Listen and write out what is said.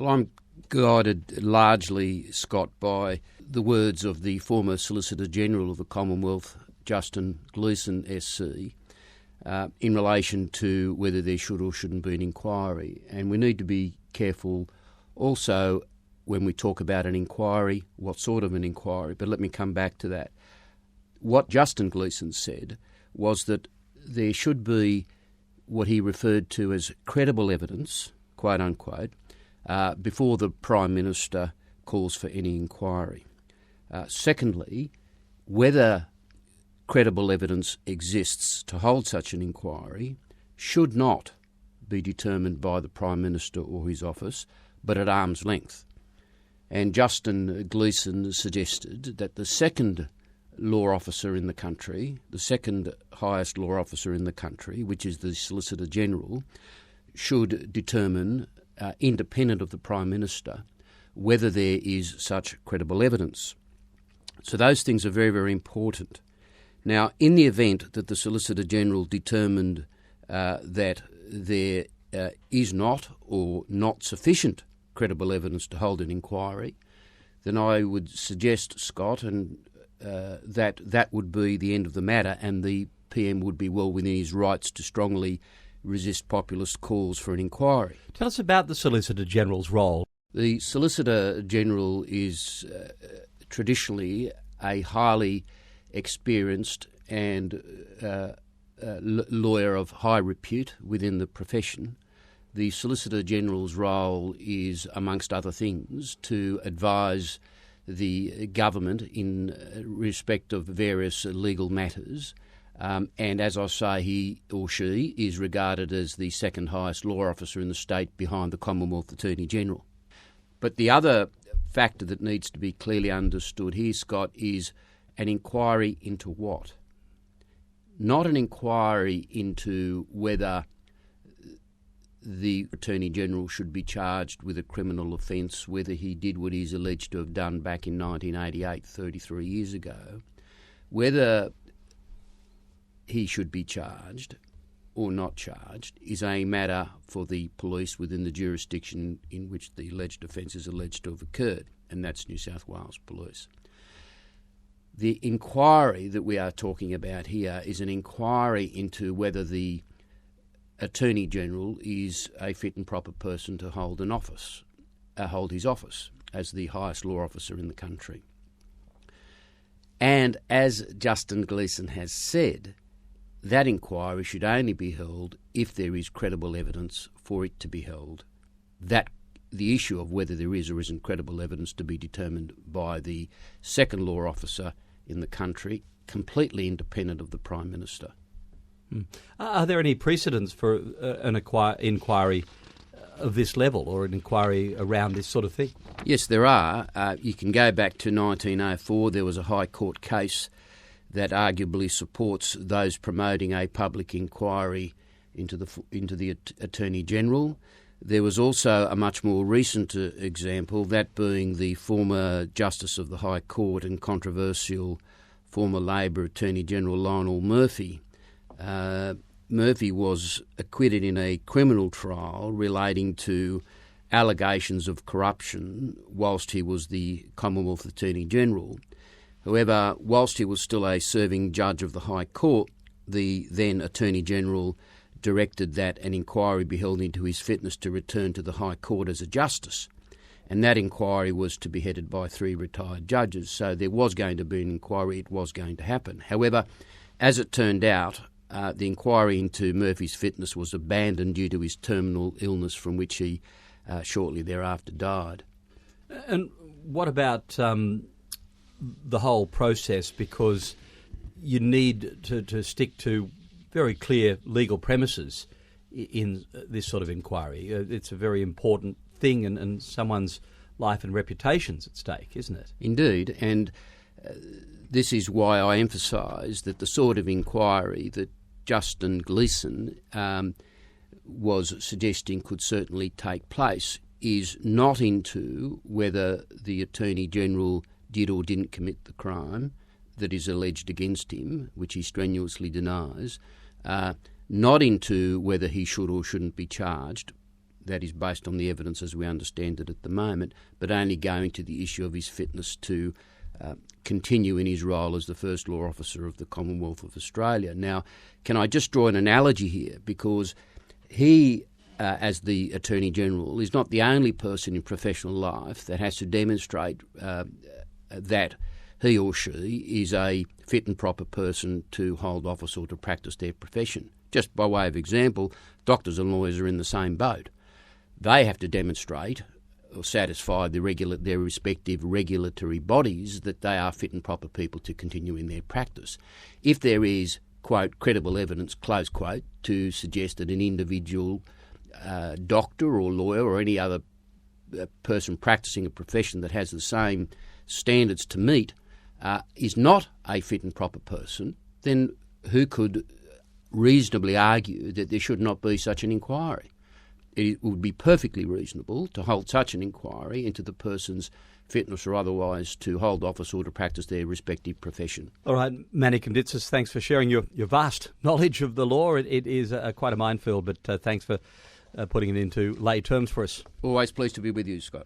Well, I'm guided largely, Scott, by the words of the former Solicitor General of the Commonwealth, Justin Gleeson SC, in relation to whether there should or shouldn't be an inquiry. And we need to be careful also when we talk about an inquiry, what sort of an inquiry. But let me come back to that. What Justin Gleeson said was that there should be what he referred to as credible evidence, quote unquote, before the Prime Minister calls for any inquiry. Secondly, whether credible evidence exists to hold such an inquiry should not be determined by the Prime Minister or his office, but at arm's length. And Justin Gleeson suggested that the second law officer in the country, the second highest law officer in the country, which is the Solicitor General, should determine, independent of the Prime Minister, whether there is such credible evidence. So those things are very, very important. Now, in the event that the Solicitor General determined that there is not or not sufficient credible evidence to hold an inquiry, then I would suggest, Scott, and that would be the end of the matter, and the PM would be well within his rights to strongly resist populist calls for an inquiry. Tell us about the Solicitor General's role. The Solicitor General is traditionally a highly experienced and lawyer of high repute within the profession. The Solicitor General's role is, amongst other things, to advise the government in respect of various legal matters. And as I say, he or she is regarded as the second highest law officer in the state behind the Commonwealth Attorney General. But the other factor that needs to be clearly understood here, Scott, is an inquiry into what? Not an inquiry into whether the Attorney General should be charged with a criminal offence, whether he did what he's alleged to have done back in 1988, 33 years ago, whether he should be charged or not charged is a matter for the police within the jurisdiction in which the alleged offence is alleged to have occurred, and that's New South Wales Police. The inquiry that we are talking about here is an inquiry into whether the Attorney General is a fit and proper person to hold an office, hold his office as the highest law officer in the country. And as Justin Gleeson has said, that inquiry should only be held if there is credible evidence for it to be held. That the issue of whether there is or isn't credible evidence to be determined by the second law officer in the country, completely independent of the Prime Minister. Are there any precedents for an inquiry of this level, or an inquiry around this sort of thing? Yes, there are. You can go back to 1904. There was a High Court case that arguably supports those promoting a public inquiry into the Attorney General. There was also a much more recent example, that being the former Justice of the High Court and controversial former Labor Attorney General Lionel Murphy. Murphy was acquitted in a criminal trial relating to allegations of corruption whilst he was the Commonwealth Attorney General. However, whilst he was still a serving judge of the High Court, the then Attorney General directed that an inquiry be held into his fitness to return to the High Court as a justice. And that inquiry was to be headed by 3 retired judges. So there was going to be an inquiry, it was going to happen. However, as it turned out, the inquiry into Murphy's fitness was abandoned due to his terminal illness, from which he shortly thereafter died. And what about the whole process? Because you need to stick to very clear legal premises in this sort of inquiry. It's a very important thing, and someone's life and reputation's at stake, isn't it? Indeed, and this is why I emphasise that the sort of inquiry that Justin Gleeson was suggesting could certainly take place is not into whether the Attorney General did or didn't commit the crime that is alleged against him, which he strenuously denies, not into whether he should or shouldn't be charged. that is based on the evidence as we understand it at the moment, but only going to the issue of his fitness to continue in his role as the First Law Officer of the Commonwealth of Australia. Now, can I just draw an analogy here? Because he, as the Attorney-General, is not the only person in professional life that has to demonstrate that he or she is a fit and proper person to hold office or to practice their profession. Just by way of example, doctors and lawyers are in the same boat. They have to demonstrate or satisfy their respective regulatory bodies that they are fit and proper people to continue in their practice. If there is, quote, credible evidence, close quote, to suggest that an individual doctor or lawyer or any other person practising a profession that has the same standards to meet is not a fit and proper person, then who could reasonably argue that there should not be such an inquiry? It would be perfectly reasonable to hold such an inquiry into the person's fitness or otherwise to hold office or to practice their respective profession. All right, Manny Conditsis, thanks for sharing your vast knowledge of the law. It is quite a minefield, but thanks for putting it into lay terms for us. Always pleased to be with you, Scott.